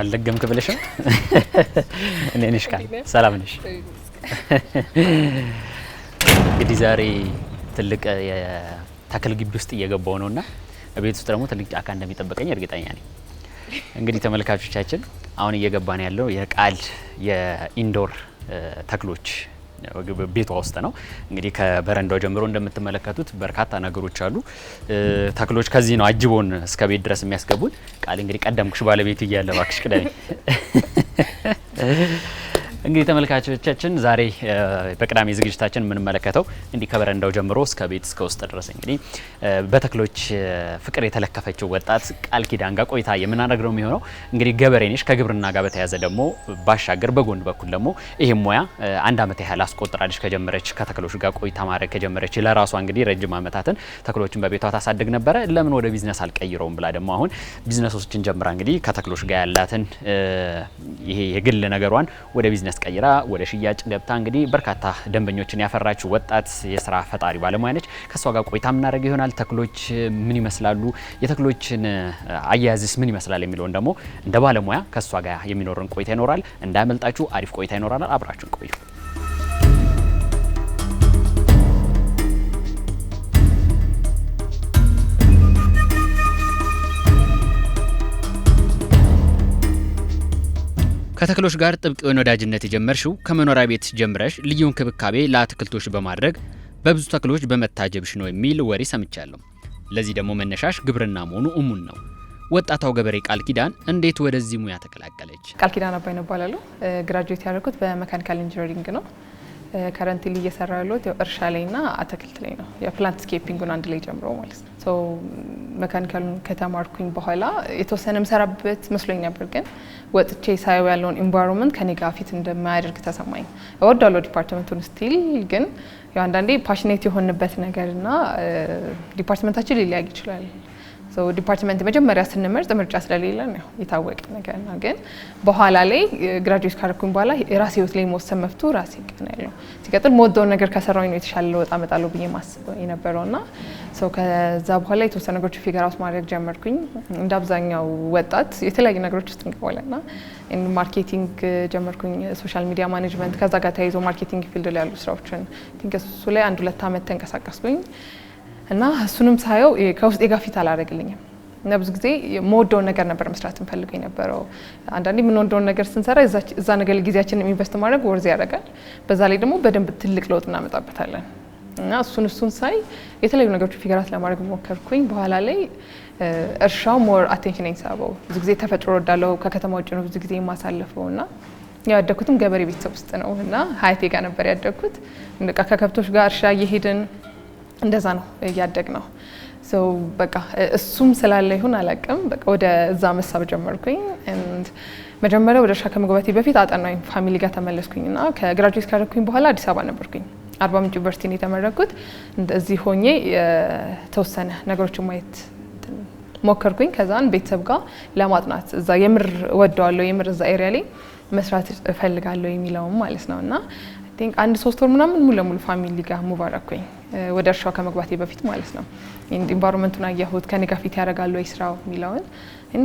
አልደገምክ ብለሽም እኔ ነሽ ካል ሰላም ነሽ እንግዲህ ዛሬ ትልቅ የተክል ግቢ ውስጥ እየገባው ነውና ቤት ውስጥ ደግሞ ትልቅ ጫካ እንደሚጠብቀኝ እርግጠኛ ነኝ እንግዲህ ተመልካቾቻችን አሁን እየገባን ያለው የቃል የኢንዶር ተክሎች ቤቷ ውስጥ ነው እንግዲህ ከበረንዳው ጀምሮ እንደምትመለከቱት በርካታ ነገሮች አሉ ተክሎች ከዚህ ነው አጅቦን እስከ ቤት ድረስ የሚያስገቡን ቃል እንግዲህ ቀደምኩሽ ባለቤቱ እያለ ባክሽ ቅደም እንግዲህ ተመልካቾቻችን ዛሬ በቅዳሜ ዝግጅታችን ምን መለከተው እንዲህ ከበረንዳው ጀምሮ እስከ ቤት እስከ ውስጥ ድረስ እንግዲህ በተክሎች ፍቅር የተለከፈችው ወጣት ቃል ኪዳን ጋር ቆይታ የምናደርገው የሚሆነው እንግዲህ ገበሬ ነሽ ከግብርና ጋር በተያያዘ ደግሞ ባሻገር በጎን በኩል ደግሞ ይሄም ሙያ አንድ አመት ያህል አስቆጥራለች ከጀመረች ከተክሎች ጋር ቆይታ ማድረግ ከጀመረች ለራሷ እንግዲህ ረጅም አመታትን ተክሎችን በቤቷ ታሳድግ ነበር ለምን ወደ ቢዝነስ አልቀይረውም ብላ ደግሞ አሁን ቢዝነሶችን ጀምራ እንግዲህ ከተክሎች ጋር ያላትን ይሄ የግል ነገሯን ወደ ቢዝነስ ቀይራ ወደ ሽያጭ ገብታ እንግዲህ በርካታ ደንበኞችን ያፈራችው ወጣት የስራ ፈጣሪ ባለሙያ ነች ከሷ ጋር ቆይታ ምናደርግ ይሆናል ተክሎች ምን ይመስላሉ የተክሎችን አያያዝስ ምን ይመስላል የሚለው ደግሞ እንደ ባለሙያ ከሷ ጋር የሚኖርን ቆይታ ይኖራል እንዳያመልጣችሁ አሪፍ ቆይታ ይኖራል አብራችሁን ቆዩ ከተክሎች ጋር ጥብቅ የሆነ ወዳጅነት የጀመርሽው ከመኖሪያ ቤት ጀምረሽ ልዩ እንክብካቤ ለአትክልቶች በማድረግ በብዙ ተክሎች በመታጀብሽ ነው የሚል ወሬ ሰምቻለሁ። ለዚህ ደግሞ መነሻሽ ግብርና መሆኑ እሙን ነው። ወጣታው ገበሬ ቃል ኪዳን እንዴት ወደዚህ ሙያ ተቀላቀለች? ቃል ኪዳን አባይ ነው ባላለው ግራጁዌት ያደረኩት በሜካኒካል ኢንጂነሪንግ ነው። ከረንትሊ እየሰራ ያለሁት እርሻ ላይና አትክልት ላይ ነው። የፕላንት ስኬፒንግን አንድ ላይ ጀምሮ ማለት ነው። ሶ ሜካኒካሉን ከተማርኩኝ በኋላ የተወሰነ መሰራበት መስሎኝ ነበር ግን ወጥቼ ሳይው ያለውን ኢንቫይሮንመንት ከኔ ጋር ፊት እንደማያደርግ ተሰማኝ። እወዳለሁ ዲፓርትመንቱን ስቲል ግን ያው አንዳንዴ ፓሽኔት የሆንበት ነገርና ዲፓርትመንታችን ሊለያይ ይችላል። ሶ ዲፓርትመንት መጀመሪያ ስንመርጥ ምርጫ ስለሌለ ነው የታወቀ ነገርና ግን በኋላ ላይ ግራጁዌት ካደረኩኝ በኋላ የራሴ ህይወት ላይ መወሰን መፍቱ ራሴ ቀን ያለው ሲቀጥል ሞደውን ነገር ከሰራው ነው የተሻለ ለውጥ አመጣለሁ ብዬ ማስበው የነበረውና ሶ ከዛ በኋላ የተወሰነ ነገሮች ፊገር አውት ማድረግ ጀመርኩኝ እንደ አብዛኛው ወጣት የተለያዩ ነገሮች ውስጥ እንገባለና ማርኬቲንግ ጀመርኩኝ ሶሻል ሚዲያ ማኔጅመንት ከዛ ጋር ተያይዞ ማርኬቲንግ ፊልድ ላይ ያሉ ስራዎችን ቲንክ እሱ ላይ 1-2 አመት ተንቀሳቀስኩኝ እና እሱንም ሳየው ከውስጤ ጋር ፊት አላደረግልኝም እና ብዙ ጊዜ የምወደውን ነገር ነበር መስራት እንፈልገው የነበረው አንዳንዴ የምንወደውን ነገር ስንሰራ እዛ ነገር ጊዜያችንን ኢንቨስት ማድረግ ወርዝ ያደርጋል በዛ ላይ ደግሞ በደንብ ትልቅ ለውጥ እናመጣበታለን እና እሱን ሳይ የተለያዩ ነገሮች ፊገራት ለማድረግ ሞከርኩኝ በኋላ ላይ እርሻው ሞር አቴንሽን ይሳበው ብዙ ጊዜ ተፈጥሮ ወዳለው ከከተማ ውጭ ነው ብዙ ጊዜ የማሳልፈውና ያደኩትም ገበሬ ቤተሰብ ውስጥ ነው እና ሀያቴ ጋር ነበር ያደኩት በቃ ከከብቶች ጋር እርሻ እየሄድን እንደዛ ነው ያደግ ነው ሶ በቃ እሱም ስላለ ይሁን አላቅም በቃ ወደ እዛ መሳብ ጀመርኩኝ and መጀመሪያ ወደ እርሻ ከመግባቴ በፊት አጠናኝ ፋሚሊ ጋር ተመለስኩኝና ከግራጁዌት ካደረኩኝ በኋላ አዲስ አበባ ነበርኩኝ አርባ ምንጭ ዩኒቨርሲቲ ነው የተመረኩት እንደዚህ ሆኜ የተወሰነ ነገሮችን ማየት ሞከርኩኝ ከዛን ቤተሰብ ጋር ለማጥናት እዛ የምር ወደዋለሁ የምር እዛ ኤሪያ ላይ መስራት እፈልጋለሁ የሚለው ማለት ነውና ቲንክ 1-3 ወር ምናምን ሙሉ ለሙሉ ፋሚሊ ጋር ሙቭ አደረኩኝ ወደ እርሻው ከመግባቴ በፊት ማለት ነው ኢንቫይሮንመንቱን አየሁት ከኔ ጋር ፊት ያደርጋሉ ይስራው የሚለውን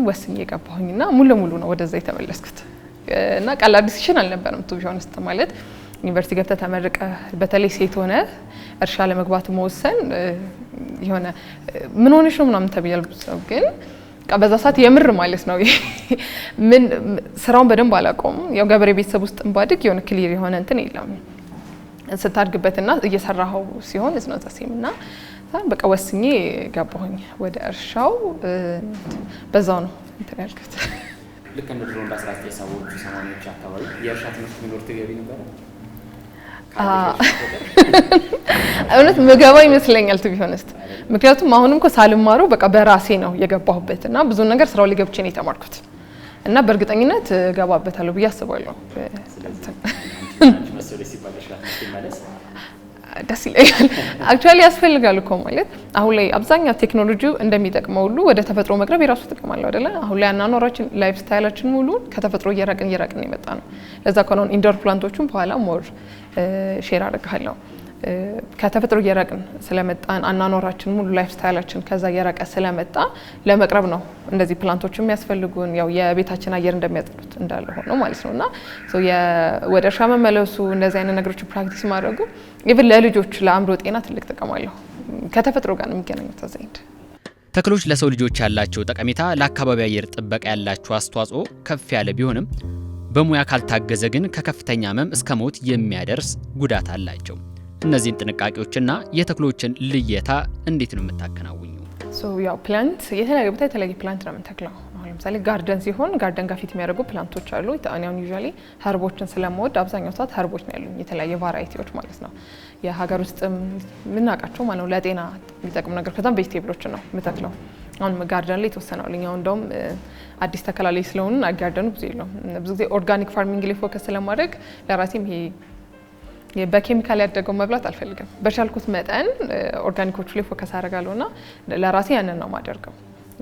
ወስኜ ገባሁኝና ሙሉ ለሙሉ ነው ወደዛ የተመለስኩት እና ቀላል ዲሲሽን አልነበረም ቱ ቢሆን ውስጥ ማለት ዩኒቨርሲቲ ገብተ ተመረቀ በተለይ ሴት ሆነ እርሻ ለመግባት መወሰን የሆነ ምን ሆነሽ ነው ምናምን ተብያል ግን በዛ ሰዓት የምር ማለት ነው ምን ስራውን በደንብ አላቆም ያው ገበሬ ቤተሰብ ውስጥ እንባድግ የሆነ ክሊር የሆነ እንትን የለም ስታድግበትና እየሰራው ሲሆን is not the same እና በቃ ወስኜ ገባሁኝ ወደ እርሻው በዛው ነው እንትን ያልኩት ልክ እንደ ድሮ እንደ 1970ዎቹ አካባቢ የእርሻ ትምህርት ቢኖር ትገቢ ነበር እውነት ምገባ ይመስለኛል to be honest ምክንያቱም አሁንም እኮ ሳልማሩ በቃ በራሴ ነው የገባሁበት እና ብዙ ነገር ስራው ላይ ገብቼ ነው የተማርኩት እና በእርግጠኝነት ገባበታለሁ ብዬ አስባለሁ ደስ ይላል አክቹአሊ ያስፈልጋል እኮ ማለት አሁን ላይ አብዛኛው ቴክኖሎጂው እንደሚጠቅመው ሁሉ ወደ ተፈጥሮ መቅረብ የራሱ ጥቅም አለው አይደለ አሁን ላይ አናኖራችን ላይፍ ስታይላችን ሙሉ ከተፈጥሮ እየራቅን የመጣ ነው ለዛ ኮሎን ኢንዶር ፕላንቶቹን በኋላ ሞር ሼር አደርጋለሁ ከተፈጥሮ እየራቅን ስለመጣን አናኖራችን ሙሉ ላይፍ ስታይላችን ከዛ እየራቀ ስለመጣ ለመቅረብ ነው እንደዚህ ፕላንቶች የሚያስፈልጉን ያው የቤታችን አየር እንደሚያጥሉት እንዳለ ሆኖ ማለት ነውና ወደ እርሻ መመለሱ እንደዚህ አይነት ነገሮች ፕራክቲስ ማድረጉ ኢቭን ለልጆች ለአእምሮ ጤና ትልቅ ጥቅም አለው ከተፈጥሮ ጋር የሚገናኙት ዘንድ ተክሎች ለሰው ልጆች ያላቸው ጠቀሜታ ለአካባቢ አየር ጥበቃ ያላቸው አስተዋጽኦ ከፍ ያለ ቢሆንም በሙያ ካልታገዘ ግን ከከፍተኛ ህመም እስከ ሞት የሚያደርስ ጉዳት አላቸው። እነዚህን ጥንቃቄዎችና የተክሎችን ልየታ እንዴት ነው የምታከናውኙ? ያው ፕላንት የተለያየ ቦታ የተለያየ ፕላንት ነው የምንተክለው። አሁን ለምሳሌ ጋርደን ሲሆን ጋርደን ጋር ፊት የሚያደርጉ ፕላንቶች አሉ። አሁን ዩዥዋሊ ሀርቦችን ስለምወድ አብዛኛው ሰዓት ሀርቦች ነው ያሉኝ የተለያየ ቫራይቲዎች ማለት ነው። የሀገር ውስጥም የምናውቃቸው ማለት ነው ለጤና የሚጠቅሙ ነገር ከዛም ቬጂቴብሎችን ነው የምተክለው። አሁን ጋርደን ላይ የተወሰነው ልኛው እንደውም አዲስ ተከላ ላይ ስለሆነ ጋርደኑ ብዙ የለውም። ብዙ ጊዜ ኦርጋኒክ ፋርሚንግ ላይ ፎከስ ስለማድረግ ለራሴም ይሄ በኬሚካል ያደገው መብላት አልፈልግም። በቻልኩት መጠን ኦርጋኒኮቹ ላይ ፎከስ አደርጋለሁና ለራሴ ያንን ነው ማደርገው።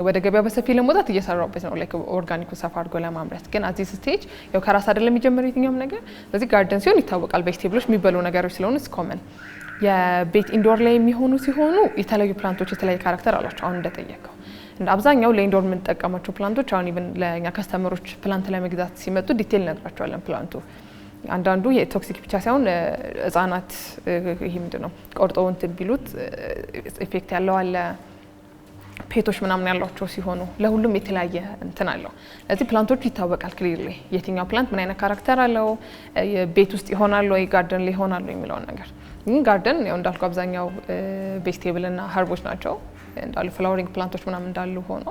ወደ ገበያ በሰፊ ለመውጣት እየሰራሁበት ነው ላይክ ኦርጋኒኩ ሰፋ አድርጎ ለማምረት። ግን አዚ ስቴጅ ያው ከራስ አይደለም የሚጀምረው የትኛውም ነገር። ስለዚህ ጋርደን ሲሆን ይታወቃል ቬጂቴብሎች የሚበሉ ነገሮች ስለሆኑ ስኮመን የቤት ኢንዶር ላይ የሚሆኑ ሲሆኑ የተለያዩ ፕላንቶች የተለያየ ካራክተር አላቸው። አሁን እንደጠየቀው እንደ አብዛኛው ለኢንዶር የምንጠቀማቸው ፕላንቶች አሁን ኢቭን ለኛ ከስተመሮች ፕላንት ለመግዛት ሲመጡ ዲቴል ነግራቸዋለን። ፕላንቱ አንዳንዱ የቶክሲክ ብቻ ሳይሆን ህጻናት ይሄ ምንድነው ቆርጦ እንትን ቢሉት ኢፌክት ያለው አለ ፔቶች ምናምን ያሏቸው ሲሆኑ ለሁሉም የተለያየ እንትን አለው። ስለዚህ ፕላንቶቹ ይታወቃል ክሊርሊ የትኛው ፕላንት ምን አይነት ካራክተር አለው፣ ቤት ውስጥ ይሆናል ወይ ጋርደን ላይ ይሆናል ወይ የሚለውን ነገር። ግን ጋርደን ያው እንዳልኩ አብዛኛው ቬጂቴብል እና ሀርቦች ናቸው እንዳሉ ፍላወሪንግ ፕላንቶች ምናምን እንዳሉ ሆኖ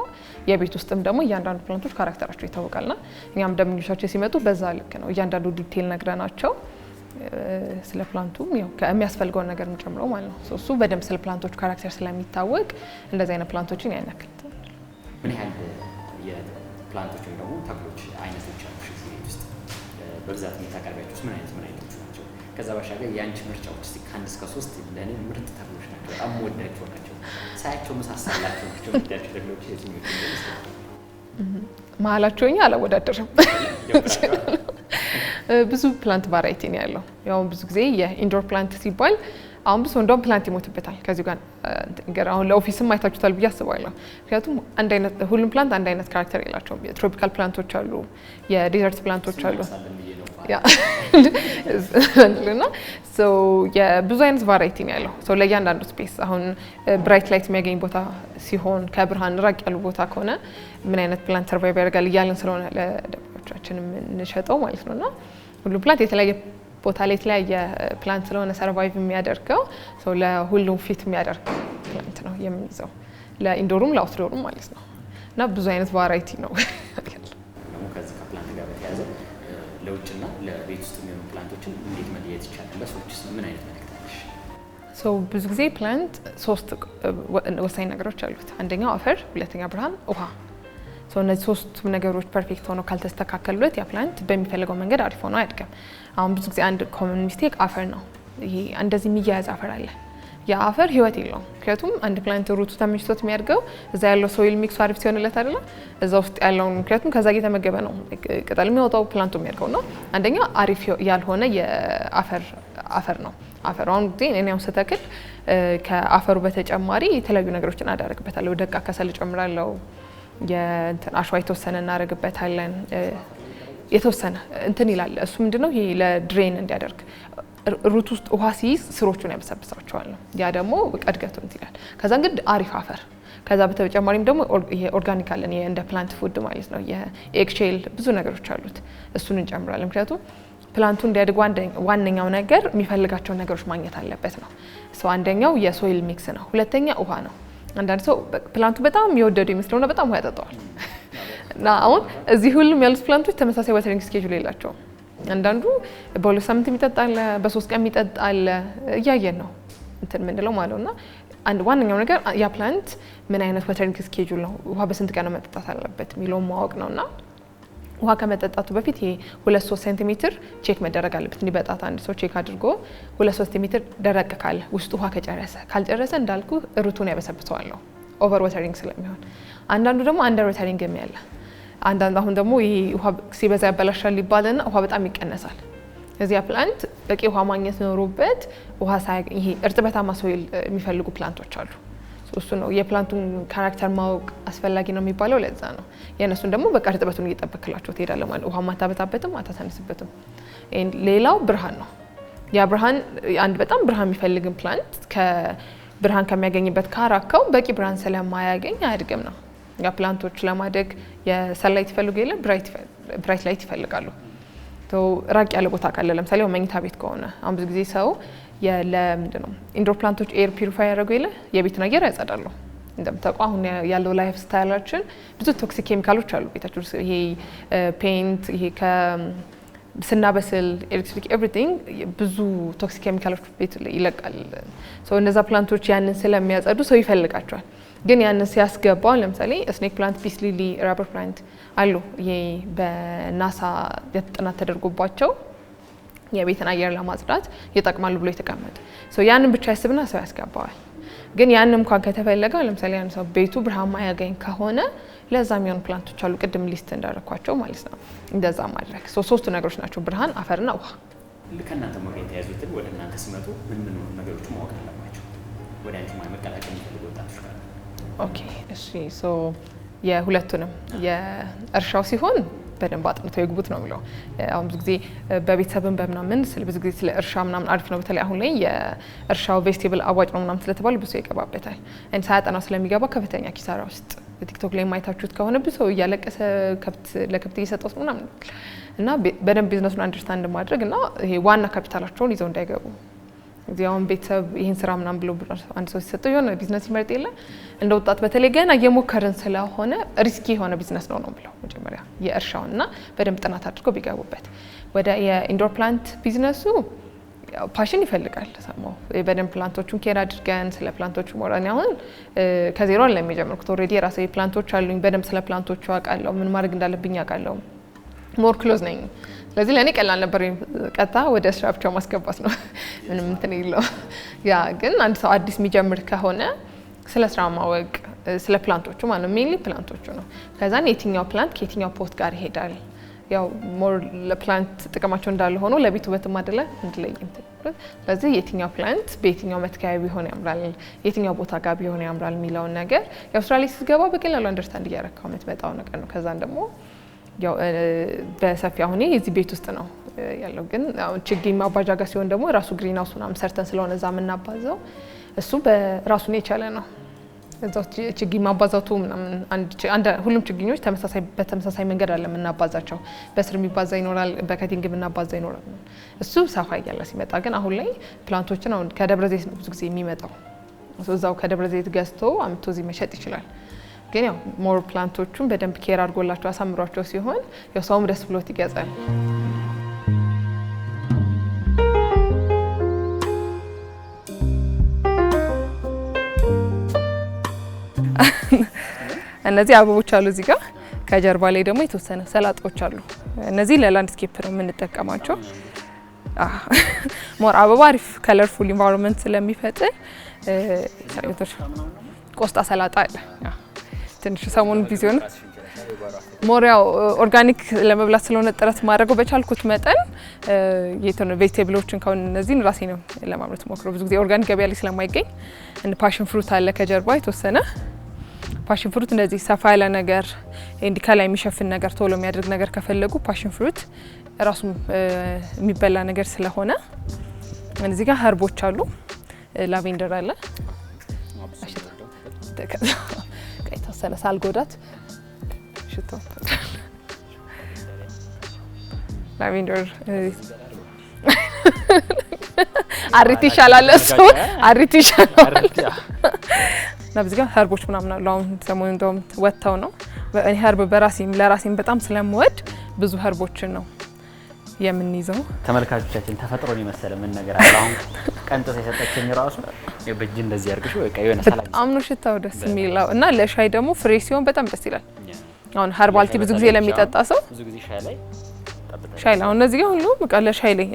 የቤት ውስጥም ደግሞ እያንዳንዱ ፕላንቶች ካራክተራቸው ይታወቃልና እኛም ደምኞቻቸው ሲመጡ በዛ ልክ ነው እያንዳንዱ ዲቴል ነግረናቸው ስለ ፕላንቱ ያው ከሚያስፈልገውን ነገር እንጨምረው ማለት ነው። እሱ በደንብ ስለ ፕላንቶቹ ካራክተር ስለሚታወቅ እንደዚህ አይነት ፕላንቶችን ያናክልታል። ምን ያህል የፕላንቶች ወይ ደግሞ ተክሎች አይነቶች አሉ እዚህ ቤት ውስጥ በብዛት የምታቀርቢያቸው ምን አይነቶች ናቸው? ከዛ ባሻገር የአንቺ ምርጫዎች እስቲ ከ1 እስከ 3 ለኔ ምርጥ ተክሎች ናቸው፣ በጣም ወዳቸው ናቸው፣ ሳያቸው መሳሳላቸው ናቸው የምትያቸው ተክሎች የትኞቹ ናቸው? መሀላቸው እኛ አላወዳደርም። ብዙ ፕላንት ቫራይቲ ነው ያለው። ያው ብዙ ጊዜ የኢንዶር ፕላንት ሲባል አሁን ብዙ እንደውም ፕላንት ይሞትበታል። ከዚህ ጋር አሁን ለኦፊስም አይታችሁታል ብዬ አስባለሁ። ምክንያቱም አንድ አይነት ሁሉም ፕላንት አንድ አይነት ካራክተር የላቸውም። የትሮፒካል ፕላንቶች አሉ፣ የዴዘርት ፕላንቶች አሉ። እና የብዙ አይነት ቫራይቲ ነው ያለው። ለእያንዳንዱ ስፔስ አሁን ብራይት ላይት የሚያገኝ ቦታ ሲሆን ከብርሃን ራቅ ያሉ ቦታ ከሆነ ምን አይነት ፕላንት ሰርቫይቭ ያደርጋል እያለን ስለሆነ ለደንበኞቻችን የምንሸጠው ማለት ነው። እና ሁሉም ፕላንት የተለያየ ቦታ ላይ የተለያየ ፕላንት ስለሆነ ሰርቫይቭ የሚያደርገው ለሁሉም ፊት የሚያደርግ ፕላንት ነው የምንይዘው ለኢንዶሩም ለአውትዶሩም ማለት ነው። እና ብዙ አይነት ቫራይቲ ነው ያለው። ከዚህ ከፕላንት ጋር በተያያዘ ለውጭና ለቤት ውስጥ የሚሆኑ ፕላንቶችን እንዴት መለየት ይቻላል? ለሰዎችስ ምን አይነት መልእክት አለሽ? ብዙ ጊዜ ፕላንት 3 ወሳኝ ነገሮች አሉት። አንደኛው አፈር፣ ሁለተኛ ብርሃን፣ ውሃ። እነዚህ 3 ነገሮች ፐርፌክት ሆነው ካልተስተካከሉለት ያ ፕላንት በሚፈልገው መንገድ አሪፍ ሆኖ አያድግም። አሁን ብዙ ጊዜ አንድ ኮመን ሚስቴክ አፈር ነው። ይሄ እንደዚህ የሚያያዝ አፈር አለ። ያ አፈር ህይወት የለውም። ምክንያቱም አንድ ፕላንት ሩቱ ተመችቶት የሚያድገው እዛ ያለው ሶይል ሚክስ አሪፍ ሲሆንለት አይደለም እዛ ውስጥ ያለው ምክንያቱም ከዛ እየተመገበ ነው ቅጠል የሚወጣው ፕላንቱ የሚያድገውና አንደኛ አሪፍ ያልሆነ የአፈር ነው። አፈሩ አሁን ጊዜ እኔም ስተክል ከአፈሩ በተጨማሪ የተለያዩ ነገሮችን አዳርግበታለሁ። ደቃ ከሰል ጨምራለሁ፣ የእንትን አሸዋ የተወሰነ እናደርግበታለን። የተወሰነ እንትን ይላል። እሱ ምንድነው ይሄ ለድሬን እንዲያደርግ ሩት ውስጥ ውሃ ሲይዝ ስሮቹን ያበሰብሳቸዋል። ያ ደግሞ እድገቱን ይላል። ከዛ እንግዲህ አሪፍ አፈር ከዛ በተጨማሪም ደግሞ ይሄ ኦርጋኒክ አለን እንደ ፕላንት ፉድ ማለት ነው። የኤግሼል ብዙ ነገሮች አሉት። እሱን እንጨምራለን። ምክንያቱም ፕላንቱ እንዲያድግ ዋነኛው ነገር የሚፈልጋቸውን ነገሮች ማግኘት አለበት ነው። አንደኛው የሶይል ሚክስ ነው። ሁለተኛ ውሃ ነው። አንዳንድ ሰው ፕላንቱ በጣም የወደዱ ይመስለውና በጣም ውሃ ያጠጣዋል። እና አሁን እዚህ ሁሉም ያሉት ፕላንቶች ተመሳሳይ ዋተሪንግ ስኬጁል የላቸውም። አንዳንዱ በ2 ሳምንት የሚጠጣል፣ በ3 ቀን የሚጠጣል እያየን ነው እንትን ምንለው ማለት ነውና አንድ ዋነኛው ነገር ያ ፕላንት ምን አይነት ዋተሪንግ ስኬጁል ነው፣ ውሃ በስንት ቀን መጠጣት አለበት የሚለው ማወቅ ነውና ውሃ ከመጠጣቱ በፊት ይሄ 2-3 ሴንቲሜትር ቼክ መደረግ አለበት። እንዲበጣት አንድ ሰው ቼክ አድርጎ 2-3 ሴንቲሜትር ደረቅ ካለ ውስጥ ውሃ ካልጨረሰ እንዳልኩ ሩቱን ያበሰብሰዋል ኦቨር ዋተሪንግ ስለሚሆን። አንዳንዱ ደግሞ አንደር ዋተሪንግ የሚያለ አንዳንዱ አሁን ደግሞ ይሄ ውሃ ሲበዛ ያበላሻል ይባልና ውሃ በጣም ይቀነሳል። እዚያ ፕላንት በቂ ውሃ ማግኘት ኖሮበት ውሃ ይሄ እርጥበታማ ሶይል የሚፈልጉ ፕላንቶች አሉ። እሱ ነው የፕላንቱን ካራክተር ማወቅ አስፈላጊ ነው የሚባለው ለዛ ነው። የነሱን ደግሞ በቃ እርጥበቱን እየጠበቅላቸው ትሄዳለህ ማለት ውሃ ማታበታበትም አታሳንስበትም። ሌላው ብርሃን ነው። ያ ብርሃን አንድ በጣም ብርሃን የሚፈልግን ፕላንት ከብርሃን ከሚያገኝበት ካራካው በቂ ብርሃን ስለማያገኝ አያድግም ነው። ያ ፕላንቶች ለማደግ የሰንላይት ይፈልጉ የለ ብራይት ላይት ይፈልጋሉ። ራቅ ያለ ቦታ ካለ ለምሳሌ መኝታ ቤት ከሆነ አሁን ብዙ ጊዜ ሰው ለምንድን ነው ኢንዶር ፕላንቶች ኤር ፒዩሪፋይ ያደርጉ የለ የቤቱን አየር ያጸዳሉ። እንደምታውቁ አሁን ያለው ላይፍ ስታይላችን ብዙ ቶክሲክ ኬሚካሎች አሉ ቤታችን ውስጥ። ይሄ ፔይንት ይሄ ስናበስል ኤሌክትሪክ ኤቭሪቲንግ ብዙ ቶክሲክ ኬሚካሎች ቤት ይለቃል። እነዛ ፕላንቶች ያንን ስለሚያጸዱ ሰው ይፈልጋቸዋል። ግን ያንን ሲያስገባው ለምሳሌ ስኔክ ፕላንት፣ ፒስ ሊሊ፣ ራበር ፕላንት አሉ። ይሄ በናሳ ጥናት ተደርጎባቸው የቤትን አየር ለማጽዳት ይጠቅማሉ ብሎ የተቀመጠ ያንን ብቻ ያስብና ሰው ያስገባዋል። ግን ያንን እንኳን ከተፈለገ ለምሳሌ ያን ሰው ቤቱ ብርሃን ማያገኝ ከሆነ ለዛ የሚሆኑ ፕላንቶች አሉ ቅድም ሊስት እንዳደረኳቸው ማለት ነው። እንደዛ ማድረግ ሶስቱ ነገሮች ናቸው፣ ብርሃን፣ አፈርና ውሃ። ከእናንተ ሞጋ የተያዙትን ወደ እናንተ ሲመጡ ምን ነገሮች ማወቅ አለባቸው? ወደ አንቺ መቀላቀል የሚፈልጉ ወጣቶች ጋር ኦኬ እሺ የሁለቱንም የእርሻው ሲሆን በደንብ አጥንተው ይግቡት ነው የሚለው። አሁን ብዙ ጊዜ በቤተሰብም በምናምን ብዙ ጊዜ ስለ እርሻ ምናምን አሪፍ ነው። በተለይ አሁን ላይ የእርሻው ቬጅቴብል አዋጭ ነው ምናምን ስለተባለ ብዙ ይገባበታል። ሳያጠናው ስለሚገባ ከፍተኛ ኪሳራ ውስጥ ቲክቶክ ላይ የማይታችሁት ከሆነ ብዙ ሰው እያለቀሰ ለከብት እየሰጠው ምናምን እና በደንብ ቢዝነሱን አንደርስታንድ ማድረግ እና ይሄ ዋና ካፒታላቸውን ይዘው እንዳይገቡ እዚያውን ቤተሰብ ይሄን ስራ ምናምን ብሎ አንድ ሰው ሲሰጠው የሆነ ቢዝነስ ይመርጥ የለ እንደ ወጣት በተለይ ገና እየሞከርን ስለሆነ ሪስኪ የሆነ ቢዝነስ ነው ብለው መጀመሪያ የእርሻውን እና በደንብ ጥናት አድርገው ቢገቡበት። ወደ የኢንዶር ፕላንት ቢዝነሱ ፓሽን ይፈልጋል። ሰማው በደንብ ፕላንቶቹን ኬር አድርገን ስለ ፕላንቶቹ ሞራኒ አሁን ከዜሮ ለሚጀምሩት ኦልሬዲ የራሴ ፕላንቶች አሉኝ። በደንብ ስለ ፕላንቶቹ አውቃለሁ። ምን ማድረግ እንዳለብኝ አውቃለሁ። ሞር ክሎዝ ነኝ። ስለዚህ ለኔ ቀላል ነበር። ቀጣ ወደ ስራ ብቻ ማስገባት ነው ምንም እንትን የለው። ያ ግን አንድ ሰው አዲስ የሚጀምር ከሆነ ስለ ስራ ማወቅ ስለ ፕላንቶቹ ማለት ሜንሊ ፕላንቶቹ ነው። ከዛን የትኛው ፕላንት ከየትኛው ፖት ጋር ይሄዳል። ያው ሞር ለፕላንት ጥቅማቸው እንዳለ ሆኖ ለቤት ውበትም አይደለ እንድለይ እንትን። ስለዚህ የትኛው ፕላንት በየትኛው መትከያ ቢሆን ያምራል፣ የትኛው ቦታ ጋር ቢሆን ያምራል የሚለውን ነገር የአውስትራሊያ ስትገባ በቀላሉ አንደርስታንድ እያረካው የምትመጣው ነገር ነው። ከዛን ደግሞ ያው በሰፊ አሁን እዚህ ቤት ውስጥ ነው ያለው። ግን አሁን ችግኝ ማባጃ ጋር ሲሆን ደግሞ ራሱ ግሪን ሃውስ ምናምን ሰርተን ስለሆነ እዛ የምናባዛው እሱ በራሱን የቻለ ነው። እዛው ችግኝ ማባዛቱ ምናምን ሁሉም ችግኞች በተመሳሳይ መንገድ አለ የምናባዛቸው። በስር የሚባዛ ይኖራል፣ በከቲንግ የምናባዛ ይኖራል። እሱ ሰፋ እያለ ሲመጣ ግን አሁን ላይ ፕላንቶችን አሁን ከደብረ ዘይት ነው ብዙ ጊዜ የሚመጣው። እዛው ከደብረ ዘይት ገዝቶ አምጥቶ እዚህ መሸጥ ይችላል። ግን ያው ሞር ፕላንቶቹን በደንብ ኬር አድርጎላቸው አሳምሯቸው ሲሆን ያው ሰውም ደስ ብሎት ይገዛል። እነዚህ አበቦች አሉ እዚህ ጋር። ከጀርባ ላይ ደግሞ የተወሰነ ሰላጣዎች አሉ። እነዚህ ለላንድስኬፕ ነው የምንጠቀማቸው። ሞር አበባ አሪፍ ከለርፉል ኢንቫይሮንመንት ስለሚፈጥር ቆስጣ ሰላጣ አለ። ትንሽ ሰሞኑን ቢዚ ሆነ ሞሪያው ኦርጋኒክ ለመብላት ስለሆነ ጥረት ማድረገው በቻልኩት መጠን የቶነ ቬጂቴብሎችን ካሁን እነዚህን ራሴ ነው ለማምረት ሞክረው። ብዙ ጊዜ ኦርጋኒክ ገበያ ላይ ስለማይገኝ እንደ ፓሽን ፍሩት አለ ከጀርባ የተወሰነ ፓሽን ፍሩት። እንደዚህ ሰፋ ያለ ነገር እንዲ ከላይ የሚሸፍን ነገር ቶሎ የሚያደርግ ነገር ከፈለጉ ፓሽን ፍሩት ራሱ የሚበላ ነገር ስለሆነ እዚህ ጋር ሀርቦች አሉ። ላቬንደር አለ የተወሰነ ሳልጎዳት ሽቶ ላቬንደር አሪቲ ይሻላል። እሱ አሪቲ ይሻላል። ለዚህ ጋር ሀርቦች ምናምን አሉ። አሁን ሰሞኑን እንደውም ወጥተው ነው። እኔ ሀርብ ለራሴም በጣም ስለምወድ ብዙ ሀርቦችን ነው የምንይዘው። ተመልካቾቻችን ተፈጥሮን የመሰለ ምን ነገር አለ። አሁን ቀንጥስ የሰጠችኝ ራሱ በእጅ እንደዚህ አድርገሽ በቃ የሆነ ሰላም አምኖ ሽታው ደስ የሚለው እና ለሻይ ደግሞ ፍሬሽ ሲሆን በጣም ደስ ይላል። አሁን ሀርባልቲ ብዙ ጊዜ ለሚጠጣ ሰው ብዙ ጊዜ ሻይ ላይ አሁን እነዚህ ጋር ሁሉ በቃ ለሻይ ላይ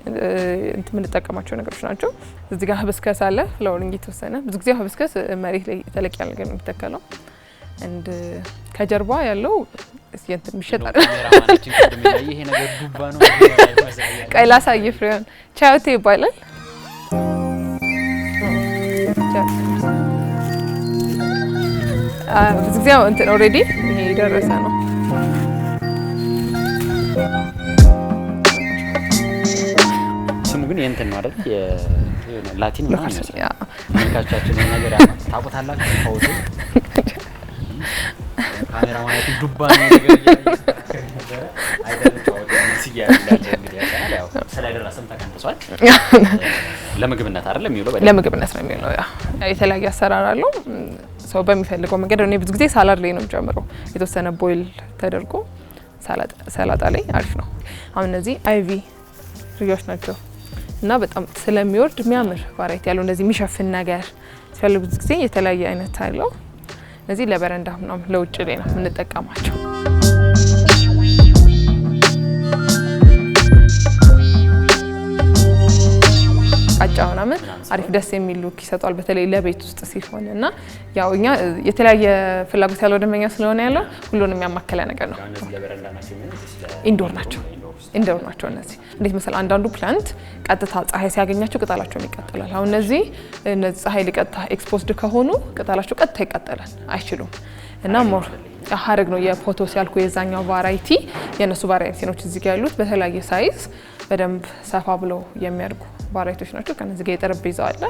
የምንጠቀማቸው ነገሮች ናቸው። እዚህ ጋር ህብስከስ አለ፣ ፍላወሪንግ የተወሰነ ብዙ ጊዜ ህብስከስ መሬት ላይ ተለቅ ያለ ነገር ነው የሚተከለው። ከጀርባ ያለው እንትን የሚሸጣል ካሜራማናችን ቅድም ላይ ይሄ ነገር ዱባ ነው ቀይ ላሳይ ፍሬውን ቻዮቴ ይባላል ብዙ ጊዜ እንትን ኦልሬዲ ይሄ የደረሰ ነው ስሙ ግን እንትን ነው አይደል የላቲን ነው ያ መልካቻችን ነገር ታውቁታላችሁ ታውቁ ካሜራማናችን ዱባ ነው ነገር ያያለ አይደለም ታውቁ ሲያያለ እንግዲህ ያው ስለደረሰም ተቀንጥሷል ለምግብነት አይደለም የሚውለው ለምግብነት ነው የሚውለው ያ የተለያየ አሰራር አለው ሰው በሚፈልገው መንገድ ነው ብዙ ጊዜ ሳላድ ላይ ነው ጀምረው የተወሰነ ቦይል ተደርጎ ሰላጣ ላይ አሪፍ ነው አሁን እነዚህ አይቪ ሪዮች ናቸው እና በጣም ስለሚወርድ የሚያምር ቫራይቲ ያለው እንደዚህ የሚሸፍን ነገር ሲፈልጉት ጊዜ የተለያየ አይነት አለው እነዚህ ለበረንዳ ምናምን ለውጭ ላይ ነው የምንጠቀማቸው ቃጫ ምናምን አሪፍ ደስ የሚል ሉክ ይሰጣል በተለይ ለቤት ውስጥ ሲሆን እና ያው እኛ የተለያየ ፍላጎት ያለው ደንበኛ ስለሆነ ያለው ሁሉንም የሚያማከለ ነገር ነው ኢንዶር ናቸው እነዚህ እንዴት መሰል አንዳንዱ ፕላንት ቀጥታ ፀሐይ ሲያገኛቸው ቅጠላቸው ይቃጠላል አሁን እነዚህ ፀሐይ ሊቀጥታ ኤክስፖዝድ ከሆኑ ቅጠላቸው ቀጥታ ይቃጠላል አይችሉም እና ሞር ሀረግ ነው የፖቶስ ያልኩ የዛኛው ቫራይቲ የነሱ ቫራይቲ ነው እዚህ ጋር ያሉት በተለያየ ሳይዝ በደንብ ሰፋ ብለው የሚያድጉ ቫራይቲዎች ናቸው ከነዚህ ጋር የጠረጴዛው አለ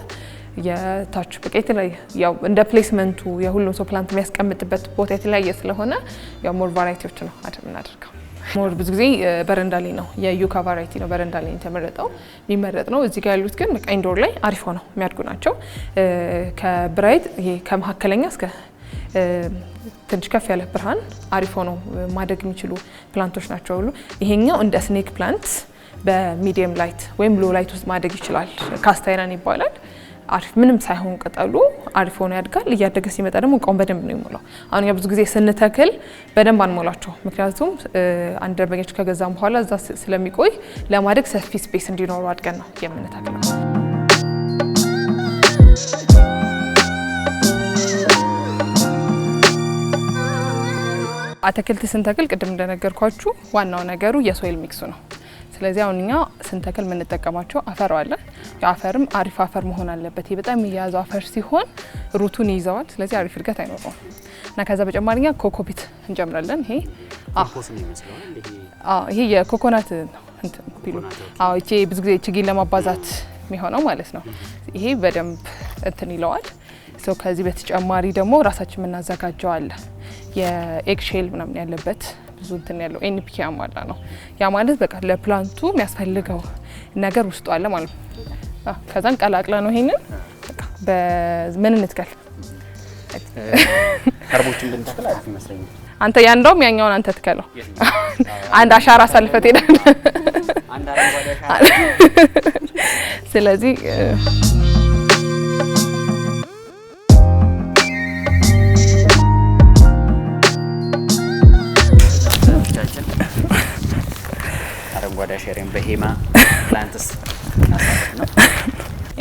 የታች በቀይት ላይ ያው እንደ ፕሌስመንቱ የሁሉም ሰው ፕላንት የሚያስቀምጥበት ቦታ የተለያየ ስለሆነ ያው ሞር ቫራይቲዎች ነው አድርገናል ሞር ብዙ ጊዜ በረንዳ ላይ ነው የዩካ ቫራይቲ ነው በረንዳ ላይ የተመረጠው የሚመረጥ ነው እዚህ ጋር ያሉት ግን በቃ ኢንዶር ላይ አሪፍ ሆነው የሚያድጉ ናቸው ከብራይት ይሄ ከመካከለኛ እስከ ትንሽ ከፍ ያለ ብርሃን አሪፍ ሆነው ማደግ የሚችሉ ፕላንቶች ናቸው ሁሉ ይሄኛው እንደ ስኔክ ፕላንት በሚዲየም ላይት ወይም ሎ ላይት ውስጥ ማደግ ይችላል ካስታይራን ይባላል አሪፍ ምንም ሳይሆን ቅጠሉ አሪፍ ሆኖ ያድጋል እያደገ ሲመጣ ደግሞ እቃውን በደንብ ነው የሚሞላው አሁን ያ ብዙ ጊዜ ስንተክል በደንብ አንሞላቸው ምክንያቱም አንድ ደንበኞች ከገዛም በኋላ እዛ ስለሚቆይ ለማደግ ሰፊ ስፔስ እንዲኖረው አድርገን ነው የምንተክለው አትክልት ስንተክል ቅድም እንደነገርኳችሁ ዋናው ነገሩ የሶይል ሚክሱ ነው ስለዚህ አሁንኛ ስንተክል የምንጠቀማቸው አፈር አለ የአፈርም አሪፍ አፈር መሆን አለበት ይሄ በጣም የሚያያዘው አፈር ሲሆን ሩቱን ይዘዋል ስለዚህ አሪፍ እድገት አይኖረውም እና ከዛ በተጨማሪኛ ኮኮፒት እንጨምራለን ይሄ ይሄ የኮኮናት እንትን ቢሉ እቺ ብዙ ጊዜ ችግኝ ለማባዛት የሚሆነው ማለት ነው ይሄ በደንብ እንትን ይለዋል ሰው ከዚህ በተጨማሪ ደግሞ ራሳችን የምናዘጋጀው አለ የኤግ ሼል ምናምን ያለበት ብዙ እንትን ያለው ኤንፒኬ አሟላ ነው ያ ማለት በቃ ለፕላንቱ የሚያስፈልገው ነገር ውስጡ አለ ማለት ነው ከዛን ቀላቅለ ነው ይሄንን በቃ በምን እንትከል ከርቦችን ብንተክል አሪፍ ይመስለኛል አንተ ያንደውም ያኛውን አንተ ትከለው አንድ አሻራ ሳልፈት ሄዳል አንድ አረንጓዴ አሻራ ስለዚህ አረንጓዴ አሻራን በሄማ ፕላንትስ ነው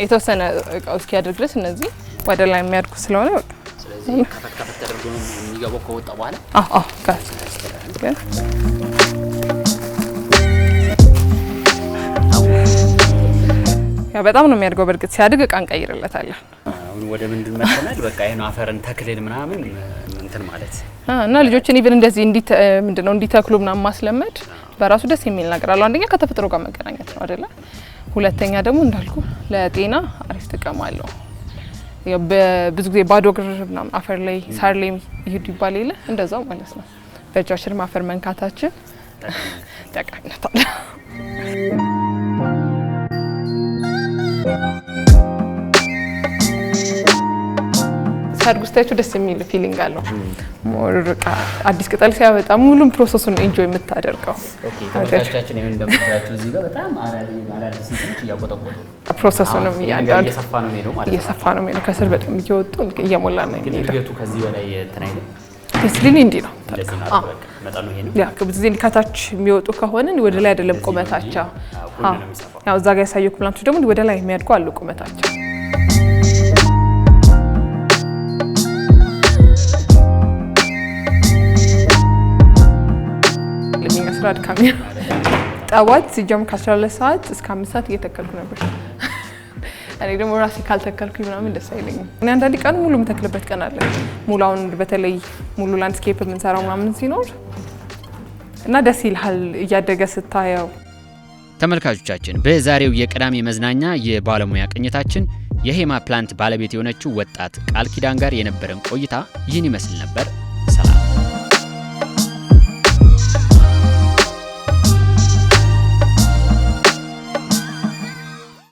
የተወሰነ እቃው እስኪያድግ ድረስ እነዚህ ወደ ላይ የሚያድጉ ስለሆነ በቃ ስለዚህ ከፈት ተደርጎ ነው የሚገባው ከወጣ በኋላ ያ በጣም ነው የሚያድገው በርግጥ ሲያድግ እቃ እንቀይርለታለን አሁን ወደ ምንድን መሰናል በቃ ይሄን አፈርን ተክልን ምናምን እንትን ማለት እና ልጆችን ኢቭን እንደዚህ ምንድነው እንዲተክሉ ምናምን ማስለመድ በራሱ ደስ የሚል ነገር አለው አንደኛ ከተፈጥሮ ጋር መገናኘት ነው አይደለ ሁለተኛ ደግሞ እንዳልኩ ለጤና አሪፍ ጥቅም አለው ብዙ ጊዜ ባዶ እግር ምናምን አፈር ላይ ሳር ላይ ይሄዱ ይባል የለ እንደዛው ማለት ነው በእጃችን አፈር መንካታችን ጠቃሚነት አለው ሳድጉስታችሁ ደስ የሚል ፊሊንግ አለው ሞርቃ አዲስ ቅጠል ሲያወጣ ሙሉም ፕሮሰሱን ኢንጆይ የምታደርገው ኦኬ ተመልካቾቻችን ይሄን እንደምታያችሁ እዚህ ጋር በጣም አዳዲስ ሲስተሞች እያቆጠቆጡ ፕሮሰሱንም እያንዳንዱ እየሰፋ ነው የሚሄደው ማለት ነው እየሰፋ ነው የሚሄደው ከስር በጣም እየወጡ እየሞላ ነው የሚሄደው እድገቱ ከዚህ በላይ ተናይለ ስሊሊ እንዲህ ነው መጣኑ ይሄ ነው ያ ከብዙ ጊዜ ከታች የሚወጡ ከሆነ ወደ ላይ አይደለም ቁመታቸው ያው እዛ ጋር ያሳየው ፕላንቶች ደግሞ ወደ ላይ የሚያድጉ አሉ ቁመታቸው ስራ አድካሚ ነው። ጠዋት ሲጀምር ከ12 ሰዓት እስከ 5 ሰዓት እየተከልኩ ነበር። እኔ ደግሞ ራሴ ካልተከልኩኝ ምናምን ደስ አይለኝም። እኔ አንዳንድ ቀን ሙሉ የምተክልበት ቀን አለ። ሙላውን በተለይ ሙሉ ላንድስኬፕ የምንሰራው ምናምን ሲኖር እና ደስ ይልሃል እያደገ ስታየው። ተመልካቾቻችን በዛሬው የቅዳሜ መዝናኛ የባለሙያ ቅኝታችን የሄማ ፕላንት ባለቤት የሆነችው ወጣት ቃል ኪዳን ጋር የነበረን ቆይታ ይህን ይመስል ነበር።